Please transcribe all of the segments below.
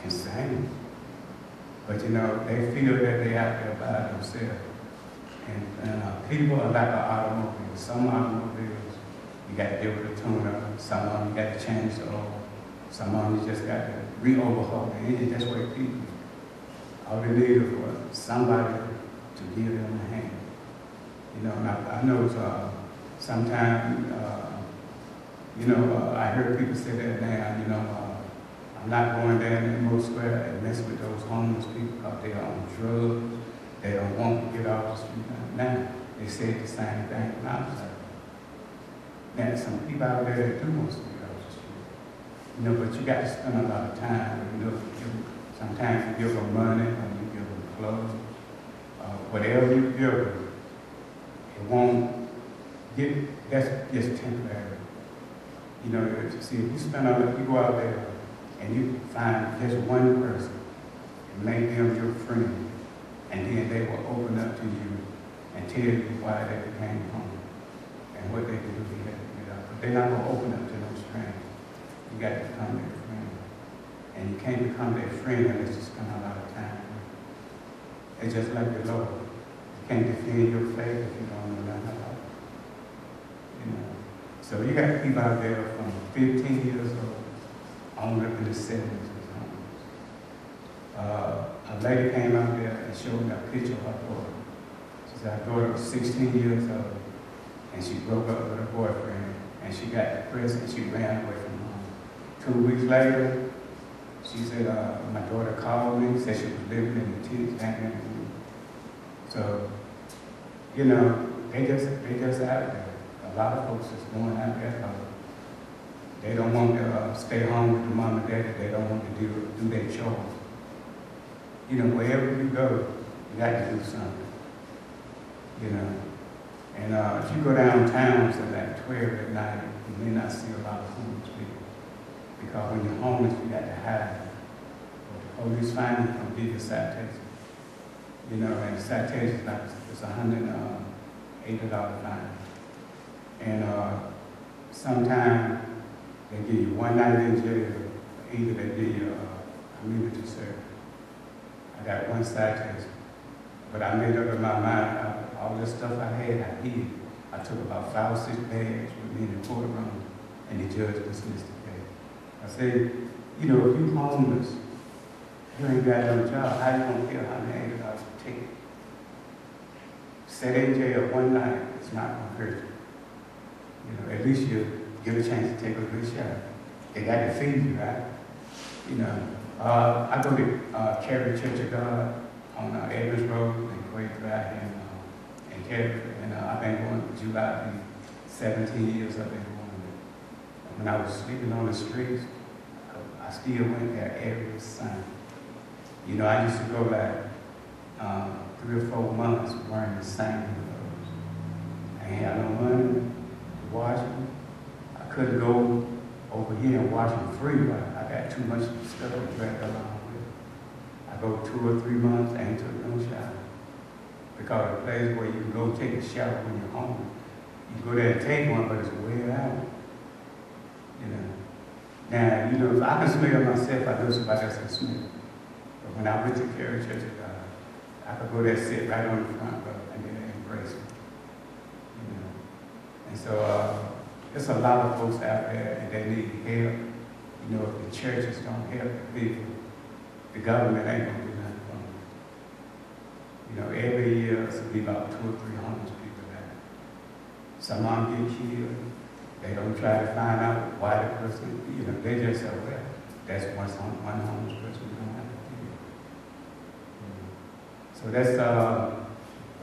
insane. But you know, they feel that they out there by themselves. And people are like an automobile. Some automobiles, you got to give it a tune-up. Some of them, you got to change the oil. Some of them, you just got to re-overhaul the engine. That's what people, all they need is for somebody to give them a hand. You know, and I know sometimes, I heard people say that now, I'm not going down in the Moore Square and mess with those homeless people because they're on drugs. They don't want to get off the street. Now, they said the same thing when I was out. Now, some people out there that do want to get off the street. But you got to spend a lot of time. Sometimes you give them money, or you give them clothes. Whatever you give them, it won't get, that's just temporary. See, if you spend all the people out there and you find just one person and make them your friend, and then they will open up to you and tell you why they became home and what they can do to get out. But they're not going to open up to no strangers. You got to become their friend. And you can't become their friend unless you spend a lot of time with them. It's just like the Lord. You can't defend your faith if you don't know nothing about it. So you got people out there from 15 years old on up in the 70s. A lady came out there and showed me a picture of her daughter. She said her daughter was 16 years old, and she broke up with her boyfriend, and she got depressed, and she ran away from home. 2 weeks later, she said, my daughter called me, said she was living in the T's family. So, they just out there. A lot of folks is going out there because they don't want to stay home with the mom and daddy. They don't want to do their chores. Wherever you go, you got to do something. And if you go downtown to like 12 at night, you may not see a lot of homeless people. Because when you're homeless, you got to hide. Or the police find you, come give you a citation. And the citation is like it's $180 fine. And sometimes they give you one night in jail, either they give you a community service. I got one citation, but I made up in my mind, all the stuff I had, I hid. I took about 5 or 6 bags with me in the courtroom, and the judge dismissed the case. I said, if you homeless, you ain't got no job, how you gonna care how many $80 you take? Sit in jail one night, it's not gonna hurt you. At least you get a chance to take a good shot. They got to feed you, right? I go to Carey Church of God on Evans Road and Quake Drive in Carey, and I've been going to July, 17 years I've been going there. When I was sleeping on the streets, I still went there every Sunday. I used to go like 3 or 4 months wearing the same clothes. I ain't had no money to wash them. I couldn't go over here and wash them free, but I got too much stuff to drag along with it. I go 2 or 3 months and ain't took no shower. Because the place where you can go take a shower when you're home, you go there and take one, but it's way out. Now, if I can smell myself, I know somebody else can smell. But when I went to Carey Church of God, I could go there, sit right on the front row, and then embrace me. And so, there's a lot of folks out there, and they need help. If the churches don't help the people, the government ain't going to do nothing for them. Every year, it's going to be about 2 or 3 homeless people there. Some of them get killed. They don't try to find out why the person, they just say, well, that's one homeless person we don't have to kill. So that's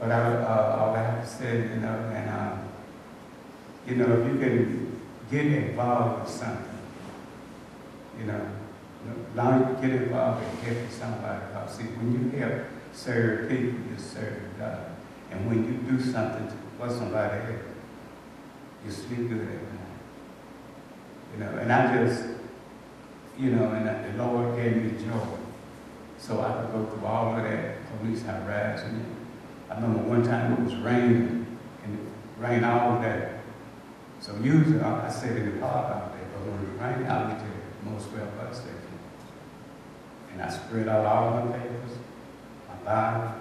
what all I have to say, and if you can get involved with something, as long as you get involved in helping somebody, because see, when you help serve people, you serve God. And when you do something for somebody else, you sleep good every night. And I just, and the Lord gave me joy. So I could go through all of that police harassment. I remember one time it was raining, and it rained all day. So usually I sit in the park out there, but when it rained, I went to the Moore Square bus station. And I spread out all of my papers, my Bible,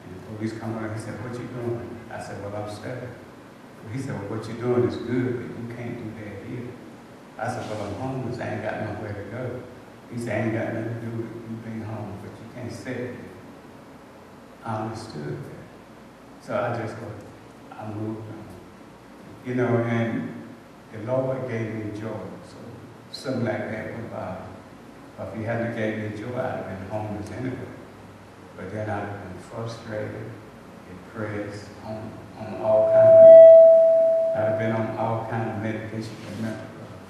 and the police come over and he said, what you doing? I said, well, I'm studying. He said, well, what you're doing is good, but you can't do that here. I said, well, I'm homeless. I ain't got nowhere to go. He said, I ain't got nothing to do with you being homeless, but you can't sit there. I understood that. So I moved on. You know, and the Lord gave me joy. So something like that would bother me. If he hadn't gave me joy, I'd have been homeless anyway. But then I'd have been frustrated, depressed, on all kinds of, I'd have been on all kinds of medication for mental health.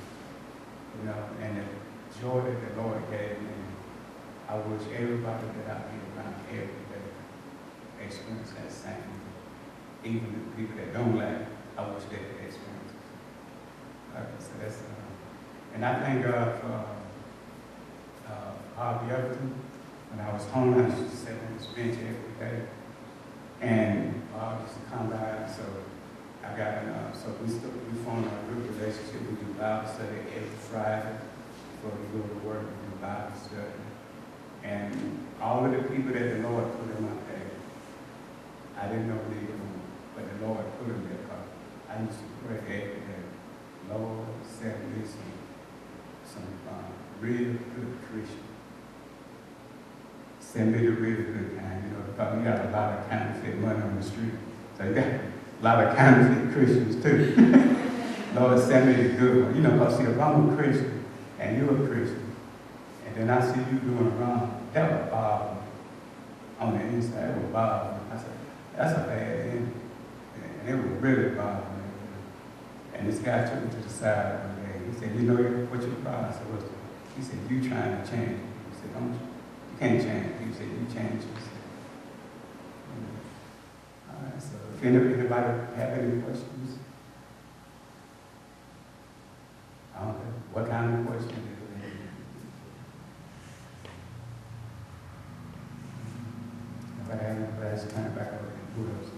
You know, and the joy that the Lord gave me, I wish everybody that I be around every day experience that same. Even the people that don't like it, I wish they could experience it. So that's, and I thank God for Harvey Everton. When I was home, I used to sit on this bench every day. And Bob used to come by, so I got so we formed a good relationship. We do Bible study every Friday before we go to work. We do Bible study. And all of the people that the Lord put in my path, I didn't know they were, but the Lord put them there. I used to pray every day, Lord, send me some real good Christians. Send me the really good kind, you know, because we got a lot of counterfeit money on the street. So you got a lot of counterfeit Christians too. Lord, send me the good one. You know, because see, if I'm a Christian and you're a Christian, and then I see you doing wrong, that would bother me. On the inside, it would bother me. I said, that's a bad thing. And it would really bother me. And this guy took me to the side one day. He said, you know what your problem? I said, what's that? He said, you trying to change. He said, don't you? You can't change. He said, you change yourself. All right, so if anybody have any questions? I don't know. What kind of question is it? If I have no questions, turn it back over to who else?